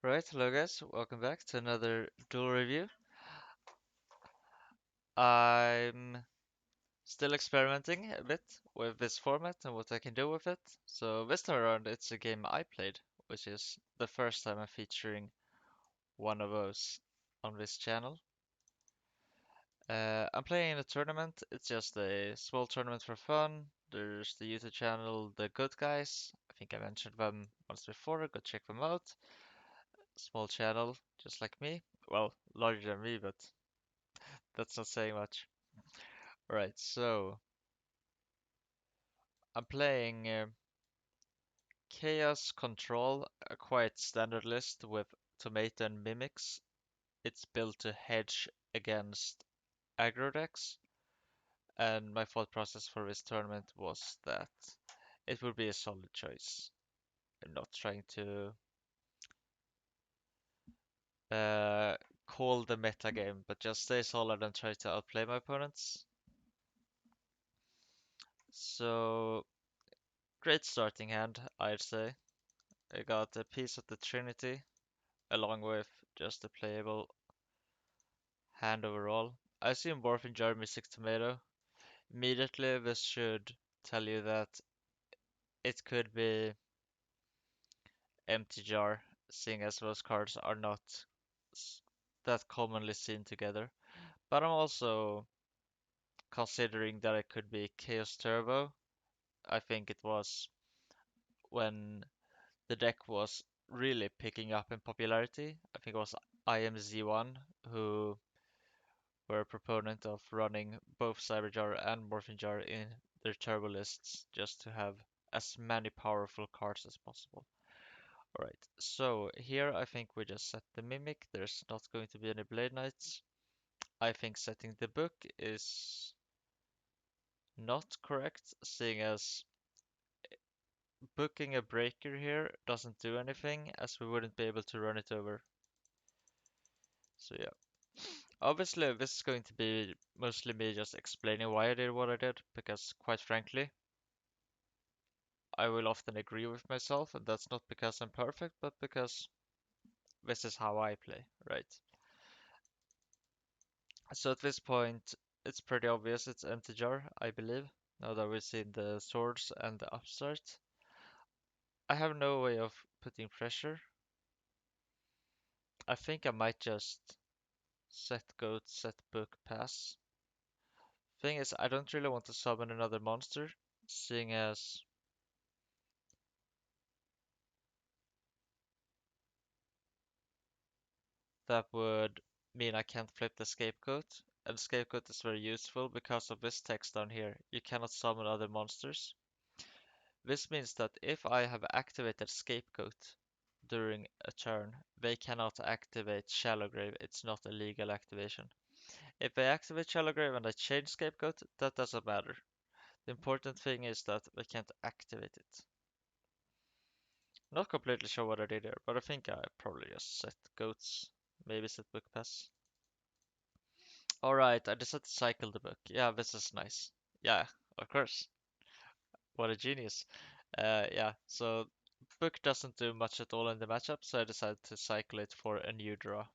Right, hello guys, welcome back to another Duel review. I'm still experimenting a bit with this format and what I can do with it. So this time around it's a game I played, which is the first time I'm featuring one of those on this channel. I'm playing in a tournament, it's just a small tournament for fun. There's the YouTube channel The Good Guys, I think I mentioned them once before, go check them out. Small channel, just like me. Well, larger than me, but that's not saying much. Right, so I'm playing Chaos Control, a quite standard list with Tomato and Mimics. It's built to hedge against aggro decks, and my thought process for this tournament was that it would be a solid choice. I'm not trying to uh, call the meta game, but just stay solid and try to outplay my opponents. So, great starting hand, I'd say. I got a piece of the Trinity, along with just a playable hand overall. I assume Morphin Jar Mystic Tomato. Immediately, this should tell you that it could be Empty Jar, seeing as those cards are not s- that commonly seen together. But I'm also considering that it could be Chaos Turbo. I think it was when the deck was really picking up in popularity. I think it was IMZ1 who were a proponent of running both Cyberjar and Morphin Jar in their turbo lists just to have as many powerful cards as possible. Alright, so here I think we just set the Mimic. There's not going to be any Blade Knights. I think setting the book is not correct, seeing as booking a breaker here doesn't do anything, as we wouldn't be able to run it over. So yeah. Obviously, this is going to be mostly me just explaining why I did what I did, because quite frankly, I will often agree with myself, and that's not because I'm perfect, but because this is how I play, right? So at this point, it's pretty obvious it's empty jar, I believe, now that we've seen the swords and the upstart. I have no way of putting pressure. I think I might just set goat, set book, pass. Thing is, I don't really want to summon another monster, seeing as that would mean I can't flip the scapegoat, and scapegoat is very useful because of this text down here. You cannot summon other monsters. This means that if I have activated scapegoat during a turn, they cannot activate shallow grave. It's not a legal activation. If they activate shallow grave and I change scapegoat, that doesn't matter. The important thing is that they can't activate it. Not completely sure what I did here, but I think I probably just set goats, maybe set book pass. Alright, I decided to cycle the book. Yeah, this is nice. Yeah, of course. What a genius. Yeah, so book doesn't do much at all in the matchup, so I decided to cycle it for a new draw.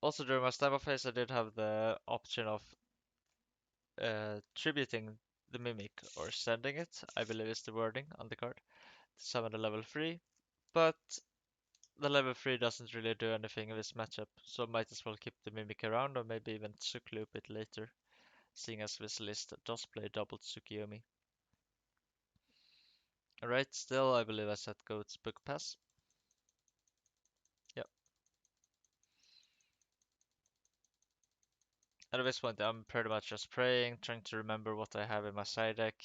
Also, during my stamina phase, I did have the option of tributing the Mimic, or sending it, I believe is the wording on the card, to summon a level 3, but the level 3 doesn't really do anything in this matchup, so I might as well keep the Mimic around, or maybe even Tsukloop it later, seeing as this list does play double Tsukiyomi. Alright, still I believe I set Goat's Book Pass. Yep. And at this point I'm pretty much just praying, trying to remember what I have in my side deck.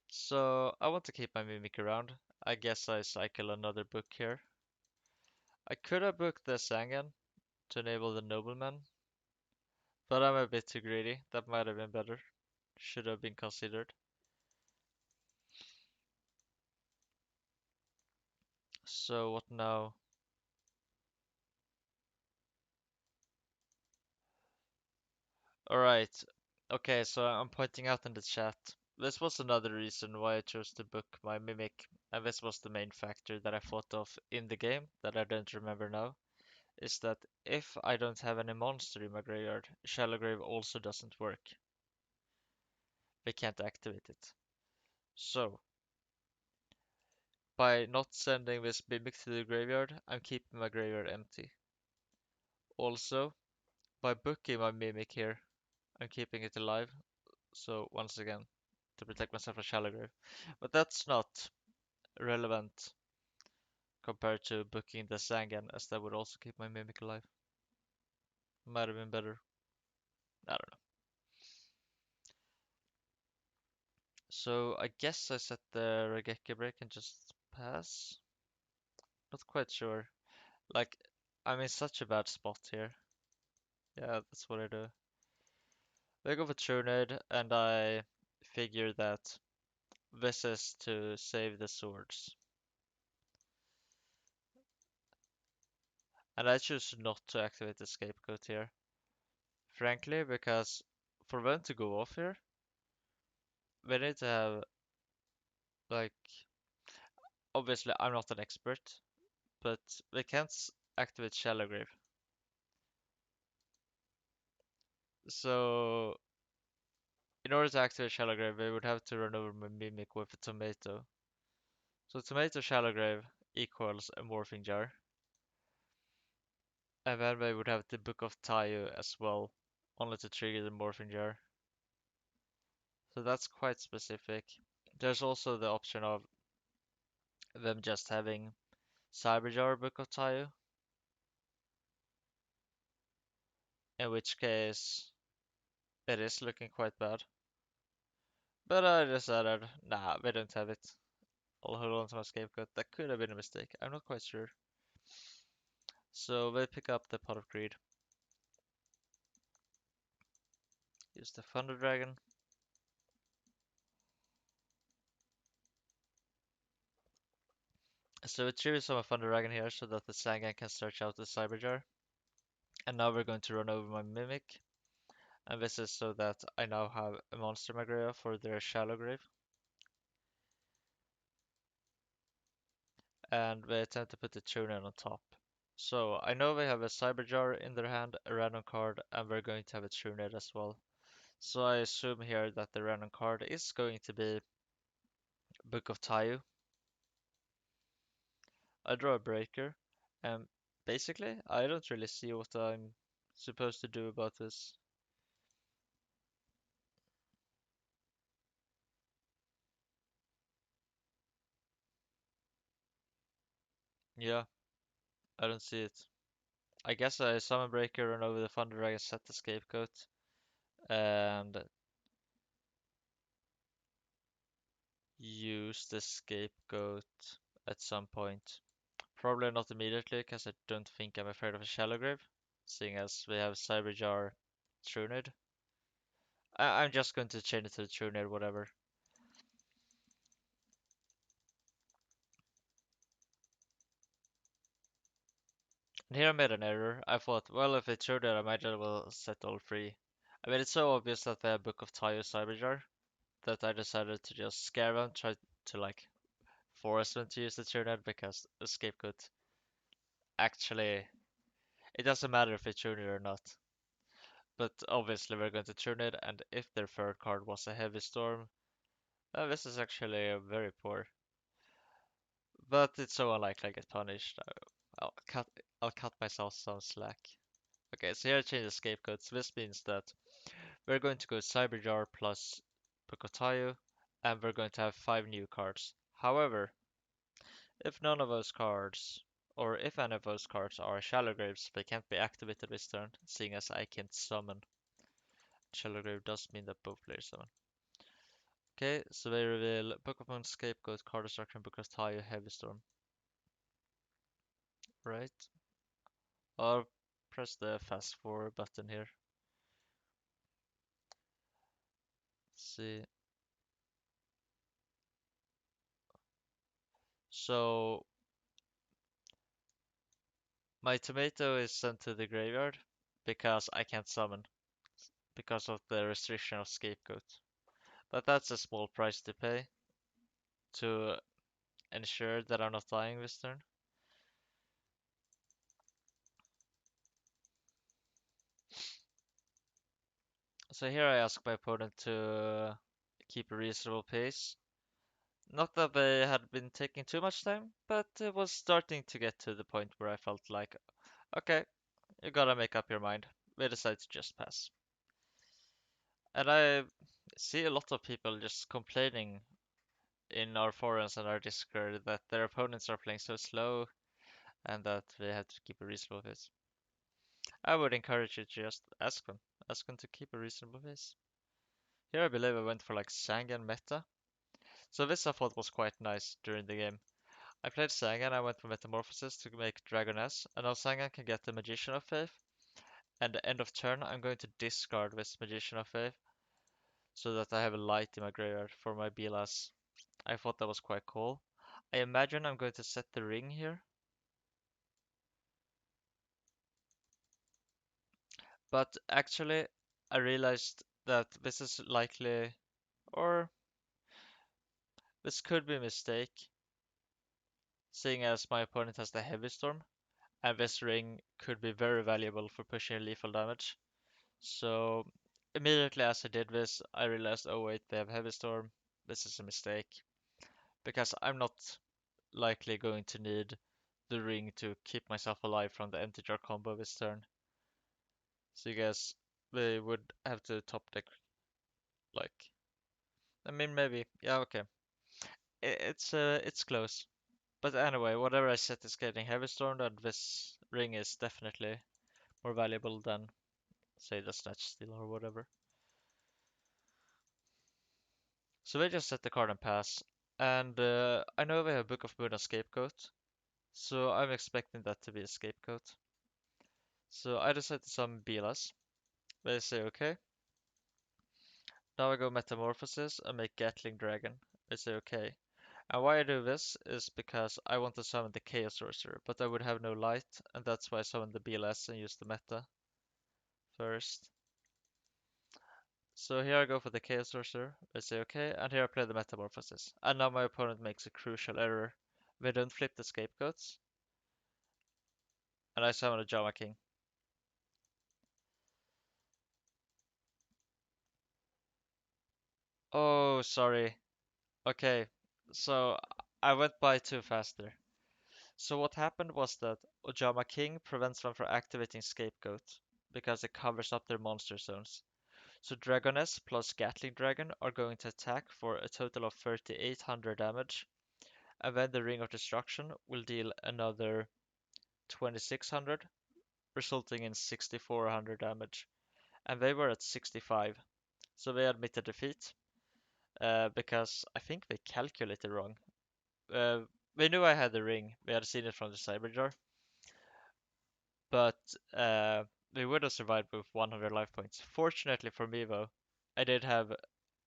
So I want to keep my Mimic around. I guess I cycle another book here. I could have booked the Sangan to enable the Nobleman, but I'm a bit too greedy. That might have been better. Should have been considered. So what now? Alright. Okay, so I'm pointing out in the chat. This was another reason why I chose to book my Mimic. and this was the main factor that I thought of in the game that I don't remember now, is that if I don't have any monster in my graveyard, Shallow Grave also doesn't work. They can't activate it. So, by not sending this Mimic to the graveyard, I'm keeping my graveyard empty. Also, by booking my Mimic here, I'm keeping it alive. So, once again, to protect myself from Shallow Grave. But that's not relevant compared to booking the Sangan, as that would also keep my Mimic alive. Might have been better. I don't know. So I guess I set the Regeki break and just pass. Not quite sure. Like, I'm in such a bad spot here. Yeah, that's what I do. I go for Trunade and I figure that this is to save the swords. And I choose not to activate the scapegoat here. Frankly, because for them to go off here, we need to have, like, obviously I'm not an expert, but we can't activate Shallow Grave. So in order to activate Shallow Grave, we would have to run over my Mimic with a tomato. So tomato Shallow Grave equals a morphing jar. And then we would have the Book of Tayu as well, only to trigger the morphing jar. So that's quite specific. There's also the option of them just having Cyber Jar Book of Tayu, in which case it is looking quite bad. But I decided, nah, we don't have it. I'll hold on to my scapegoat. That could have been a mistake. I'm not quite sure. So we pick up the Pot of Greed. Use the Thunder Dragon. So we trigger some Thunder Dragon here so that the Sangan can search out the Cyber Jar. And now we're going to run over my Mimic. And this is so that I now have a monster in my graveyard for their Shallow Grave. And we attempt to put the Tuner on top. So I know they have a Cyber Jar in their hand, a random card, and we're going to have a Tuner as well. So I assume here that the random card is going to be Book of Tayu. I draw a breaker, and basically, I don't really see what I'm supposed to do about this. Yeah, I don't see it. I guess I summon breaker, run over the Thunder Dragon, set the scapegoat, and use the scapegoat at some point. Probably not immediately, because I don't think I'm afraid of a Shallow Grave, seeing as we have Cyberjar Trunid. I'm just going to change it to Trunid, whatever. And here I made an error. I thought, well, if it's Trunid, I might as well set all three. I mean, it's so obvious that they have Book of Tayo Cyberjar that I decided to just scare them, try to like force them to use the Trunid because the scapegoat actually, it doesn't matter if it's Trunid or not. But obviously we're going to turn it, and if their third card was a heavy storm, this is actually very poor. But it's so unlikely I get punished. I'll cut I'll cut myself some slack. Okay, so here I change the scapegoats. This means that we're going to go Cyberjar plus Pukotayu, and we're going to have 5 new cards. However, if none of those cards, or if any of those cards are Shallow Graves, they can't be activated this turn, seeing as I can't summon. Shallow Grave does mean that both players summon. Okay, so they reveal Book of Moon, Scapegoat, Card Destruction, Book of Tayo, Heavy Storm. Right. I'll press the fast forward button here. See. So my tomato is sent to the graveyard because I can't summon because of the restriction of Scapegoat. But that's a small price to pay to ensure that I'm not dying this turn. So here I ask my opponent to keep a reasonable pace. Not that they had been taking too much time, but it was starting to get to the point where I felt like, okay, you gotta make up your mind. They decide to just pass. And I see a lot of people just complaining in our forums and our Discord that their opponents are playing so slow and that they have to keep a reasonable pace. I would encourage you to just ask them. Ask them to keep a reasonable pace. Here I believe I went for like Sangan meta. So this I thought was quite nice during the game. I played Sangan, I went for Metamorphosis to make Dragoness, and now Sangan can get the Magician of Faith. And the end of turn, I'm going to discard this Magician of Faith so that I have a light in my graveyard for my Belas. I thought that was quite cool. I imagine I'm going to set the ring here, but actually I realized that this is likely, or this could be a mistake, seeing as my opponent has the Heavy Storm, and this ring could be very valuable for pushing lethal damage. So immediately as I did this, I realized, oh wait, they have Heavy Storm. This is a mistake because I'm not likely going to need the ring to keep myself alive from the empty jar combo this turn. So you guys, they would have to top deck like, I mean maybe, yeah, okay. It's close. But anyway, whatever I set is getting Heavy Storm, and this ring is definitely more valuable than say the Snatch Steal or whatever. So they just set the card and pass. And I know they have Book of Moon and Scapegoat, so I'm expecting that to be a Scapegoat. So I decide to summon Belas. They say okay. Now I go Metamorphosis and make Gatling Dragon. They say okay. And why I do this is because I want to summon the Chaos Sorcerer, but I would have no light, and that's why I summon the BLS and use the meta first. So here I go for the Chaos Sorcerer, I say okay, and here I play the Metamorphosis. And now my opponent makes a crucial error. They don't flip the Scapegoats, and I summon a Jama King. Oh, sorry. Okay, so I went by too fast there. So what happened was that Ojama King prevents them from activating Scapegoat, because it covers up their monster zones. So Dragoness plus Gatling Dragon are going to attack for a total of 3800 damage, and then the Ring of Destruction will deal another 2600, resulting in 6400 damage. And they were at 65, so they admitted defeat, because I think they calculated wrong. Uh, they knew I had the ring, they had seen it from the Cyberjar, but they would have survived with 100 life points. Fortunately for me though, I did have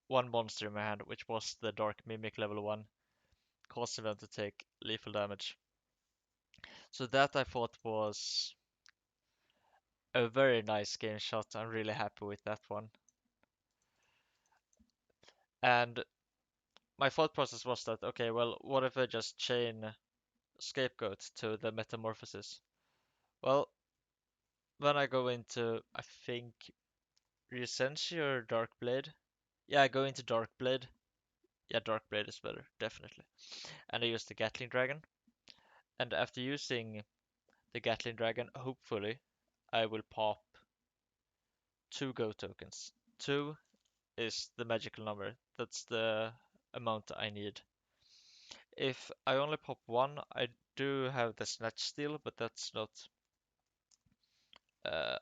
one monster in my hand, which was the Dark Mimic level 1, causing them to take lethal damage. So that I thought was a very nice game shot. I'm really happy with that one. And my thought process was that, okay, well, what if I just chain Scapegoat to the Metamorphosis? Well, then I go into, I think, Resensi or Darkblade. Yeah, I go into Darkblade. Yeah, Darkblade is better, definitely. And I use the Gatling Dragon. And after using the Gatling Dragon, hopefully, I will pop 2 Go tokens. 2 is the magical number. That's the amount I need. If I only pop 1, I do have the Snatch Steal, but that's not uh,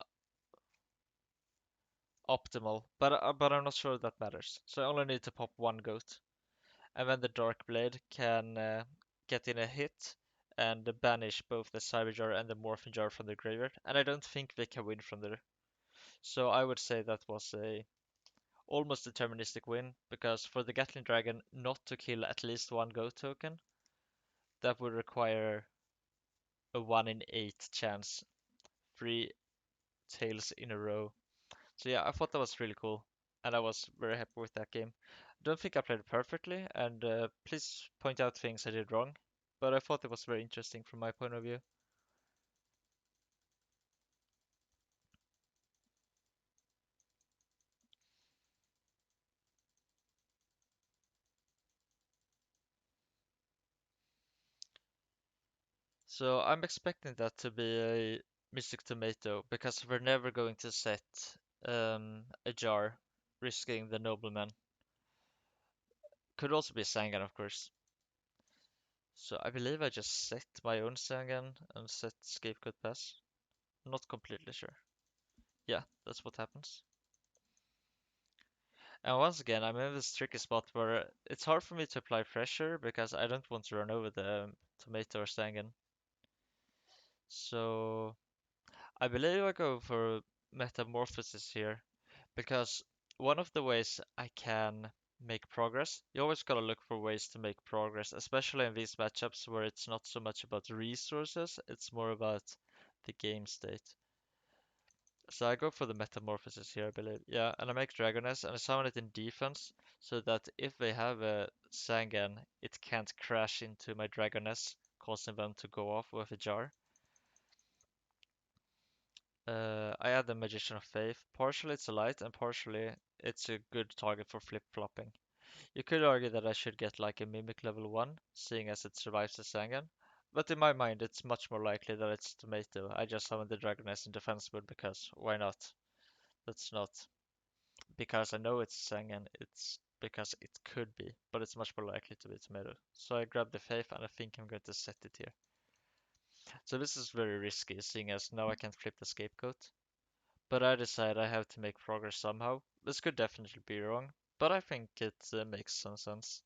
optimal. But I'm not sure that matters. So I only need to pop 1 goat. And then the Dark Blade can get in a hit and banish both the Cyber Jar and the Morphin Jar from the graveyard. And I don't think they can win from there. So I would say that was a almost deterministic win, because for the Gatling Dragon not to kill at least 1 Go token, that would require a 1 in 8 chance, 3 tails in a row. So yeah, I thought that was really cool, and I was very happy with that game. don't think I played it perfectly, and please point out things I did wrong. But I thought it was very interesting from my point of view. So I'm expecting that to be a Mystic Tomato because we're never going to set a jar, risking the nobleman. Could also be Sangan, of course. So I believe I just set my own Sangan and set Scapegoat Pass. Not completely sure. Yeah, that's what happens. And once again, I'm in this tricky spot where it's hard for me to apply pressure because I don't want to run over the tomato or Sangan. So I believe I go for Metamorphosis here because one of the ways I can make progress, you always gotta look for ways to make progress, especially in these matchups where it's not so much about resources, it's more about the game state. So I go for the Metamorphosis here, I believe. Yeah, and I make Dragoness and I summon it in defense so that if they have a Sangan, it can't crash into my Dragoness, causing them to go off with a jar. I add the Magician of Faith. Partially it's a light and partially it's a good target for flip-flopping. You could argue that I should get like a Mimic level 1, seeing as it survives the Sangan. But in my mind, it's much more likely that it's Tomato. I just summon the Dragoness in defense mode because why not? That's not because I know it's Sangan, it's because it could be, but it's much more likely to be Tomato. So I grab the Faith and I think I'm going to set it here. So this is very risky, seeing as now I can't flip the Scapegoat. But I decide I have to make progress somehow. This could definitely be wrong, but I think it makes some sense.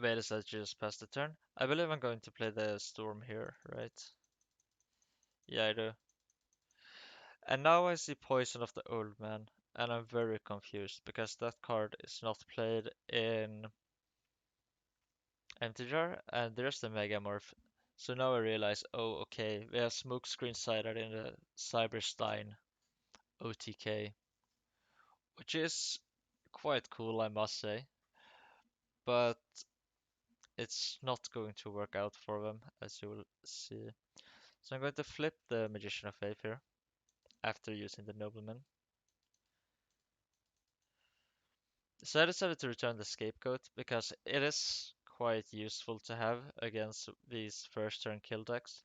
Wait a second, just past the turn. I believe I'm going to play the Storm here, right? Yeah, I do. And now I see Poison of the Old Man, and I'm very confused because that card is not played in Empty Jar, and there's the Megamorph. So now I realize, oh, okay, we have Smokescreen Sighted in the Cyberstein OTK, which is quite cool, I must say. But it's not going to work out for them, as you will see. So I'm going to flip the Magician of Faith here after using the Nobleman. So I decided to return the Scapegoat because it is quite useful to have against these first turn kill decks.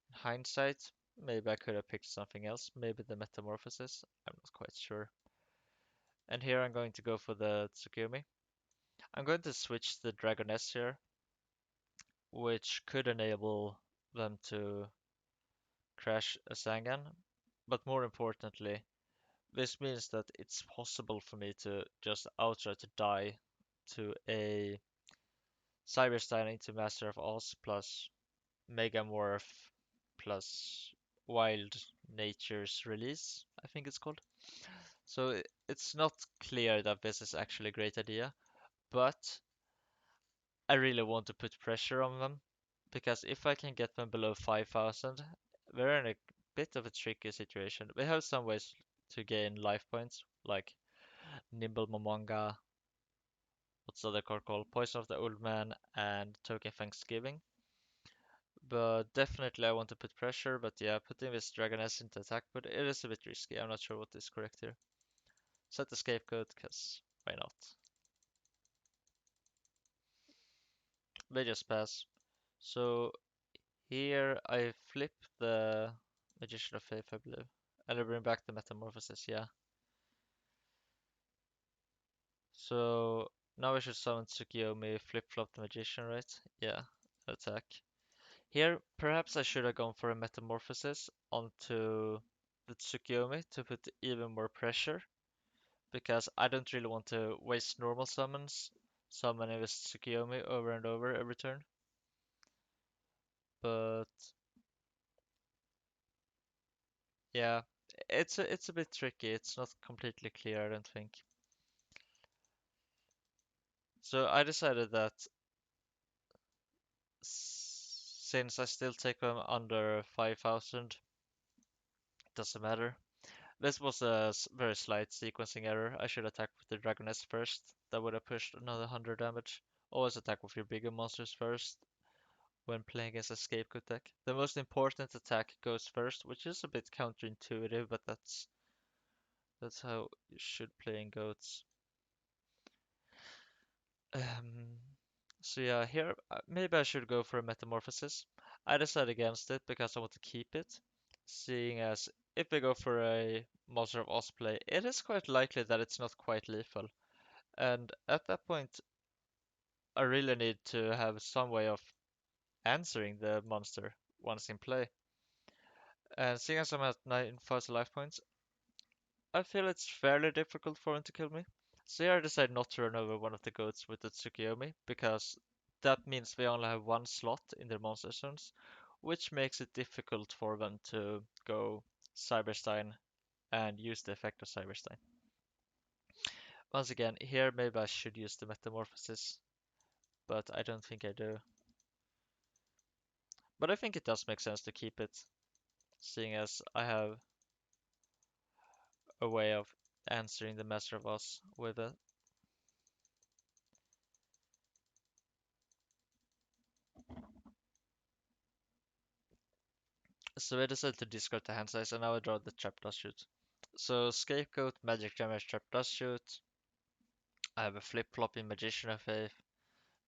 In hindsight, maybe I could have picked something else, maybe the Metamorphosis, I'm not quite sure. And here I'm going to go for the Tsukuyomi. I'm going to switch the Dragoness here, which could enable them to crash a Sangan, but more importantly, this means that it's possible for me to just outright die to a Cyberstein into Master of Oz plus Megamorph plus Wild Nature's Release, I think it's called. So it's not clear that this is actually a great idea, but I really want to put pressure on them because if I can get them below 5,000, we're in a bit of a tricky situation. We have some ways to gain life points, like Nimble Momonga, what's the other card called? Poison of the Old Man and Token Thanksgiving. But definitely I want to put pressure, but yeah, putting this Dragoness into attack, but it is a bit risky. I'm not sure what is correct here. Set the Scapegoat, because why not? They just pass. So here I flip the Magician of Faith, I believe. And I bring back the Metamorphosis, yeah. So now I should summon Tsukiyomi, flip-flop the Magician, right? Yeah, attack. Here, perhaps I should have gone for a Metamorphosis onto the Tsukiyomi to put even more pressure, because I don't really want to waste normal summons, summoning with Tsukiyomi over and over every turn. But yeah, it's a bit tricky. It's not completely clear, I don't think. So I decided that since I still take them under 5,000, it doesn't matter. This was a very slight sequencing error. I should attack with the Dragoness first. That would have pushed another 100 damage. Always attack with your bigger monsters first when playing against a scapegoat deck. The most important attack goes first, which is a bit counterintuitive, but that's how you should play in goats. Um, so yeah, here maybe I should go for a metamorphosis. I decided against it because I want to keep it, seeing as if we go for a Monster of Oz play, it is quite likely that it's not quite lethal. And at that point, I really need to have some way of answering the monster once in play. And seeing as I'm at 9,000 life points, I feel it's fairly difficult for him to kill me. So here I decide not to run over one of the goats with the Tsukiyomi, because that means we only have one slot in their monster zones, which makes it difficult for them to go Cyberstein and use the effect of Cyberstein. Once again, here maybe I should use the Metamorphosis, but I don't think I do. But I think it does make sense to keep it, seeing as I have a way of answering the Master of Oz with it. So I decided to discard the hand size and now I draw the Trap Dust Shoot. So Scapegoat, Magic Damage, Trap Dust Shoot. I have a flip-flopping Magician of Faith.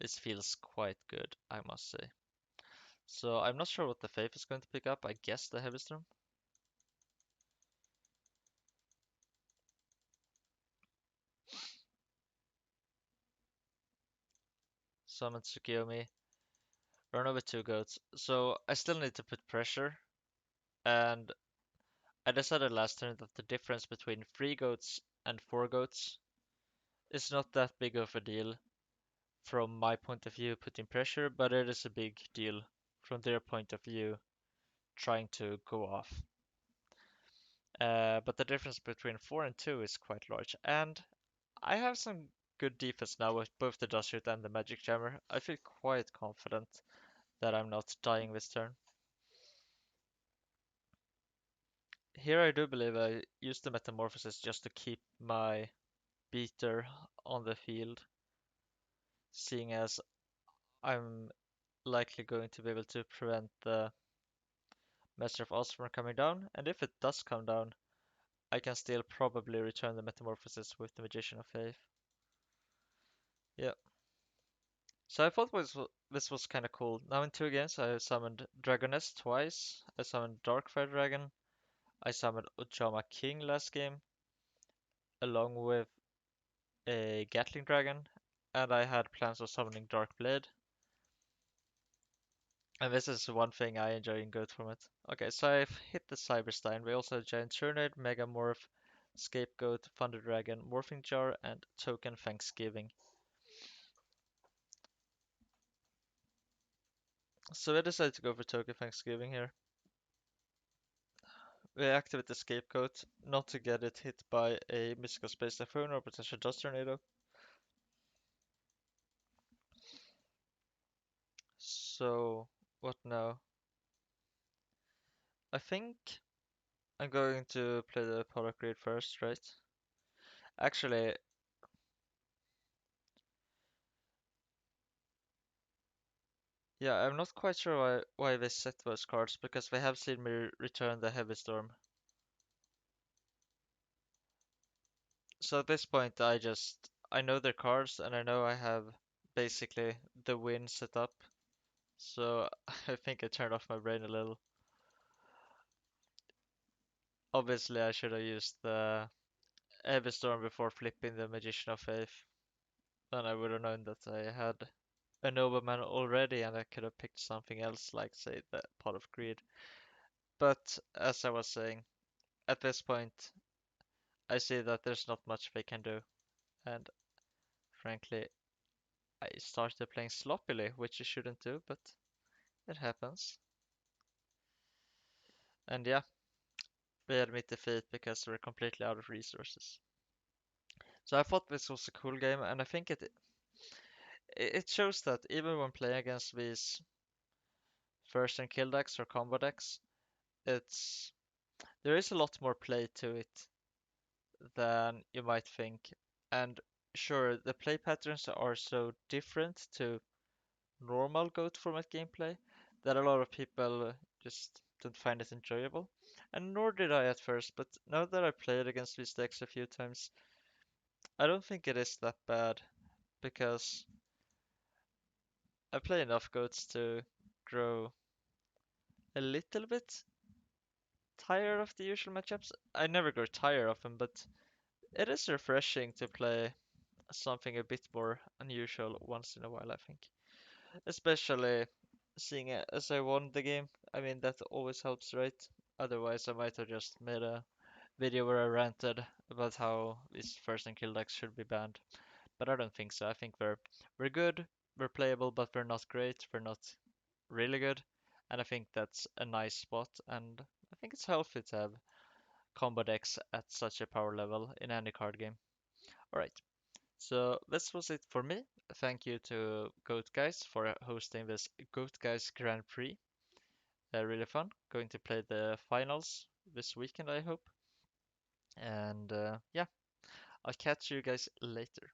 This feels quite good, I must say. So I'm not sure what the Faith is going to pick up. I guess the Heavy Storm. Summon Tsukiyomi. Run over two goats. So I still need to put pressure. And I decided last turn that the difference between 3 goats and 4 goats is not that big of a deal from my point of view putting pressure, but it is a big deal from their point of view trying to go off. But the difference between 4 and 2 is quite large. And I have some good defense now with both the Dust Shoot and the Magic Jammer. I feel quite confident that I'm not dying this turn. Here I do believe I used the Metamorphosis just to keep my beater on the field, seeing as I'm likely going to be able to prevent the Master of Oz from coming down, and if it does come down, I can still probably return the Metamorphosis with the Magician of Faith. Yeah. So I thought this was kind of cool. Now in 2 games, I summoned Dragoness twice. I summoned Darkfire Dragon. I summoned Ojama King last game, along with a Gatling Dragon. And I had plans of summoning Dark Blade. And this is one thing I enjoy in Goat format. Okay, so I've hit the Cyberstein. We also have Giant Turnid, Megamorph, Scapegoat, Thunder Dragon, Morphing Jar, and Token Thanksgiving. So I decided to go for Token Thanksgiving here. We activate the Scapegoat, not to get it hit by a Mystical Space Typhoon or potential Dust Tornado. So, what now? I think I'm going to play the Polar Creed first, right? Actually, yeah, I'm not quite sure why they set those cards, because they have seen me return the Heavy Storm. So at this point, I know their cards, and I know I have basically the win set up. So I think I turned off my brain a little. Obviously, I should have used the Heavy Storm before flipping the Magician of Faith. Then I would have known that I had a Nobleman already, and I could have picked something else, like say the Pot of Greed. But as I was saying, at this point, I see that there's not much they can do, and frankly, I started playing sloppily, which you shouldn't do, but it happens. And yeah, we admit defeat because we're completely out of resources. So I thought this was a cool game, and I think it shows that even when playing against these first and kill decks or combo decks, it's there is a lot more play to it than you might think. And sure, the play patterns are so different to normal GOAT format gameplay that a lot of people just don't find it enjoyable. And nor did I at first, but now that I played against these decks a few times, I don't think it is that bad because I play enough GOATs to grow a little bit tired of the usual matchups. I never grow tired of them, but it is refreshing to play something a bit more unusual once in a while, I think. Especially seeing it as I won the game. I mean, that always helps, right? Otherwise, I might have just made a video where I ranted about how these first and kill decks should be banned. But I don't think so. I think we're good, we're playable, but we're not great. We're not really good. And I think that's a nice spot. And I think it's healthy to have combo decks at such a power level in any card game. Alright, so this was it for me. Thank you to Goat Guys for hosting this Goat Guys Grand Prix. Really fun. Going to play the finals this weekend, I hope. And yeah, I'll catch you guys later.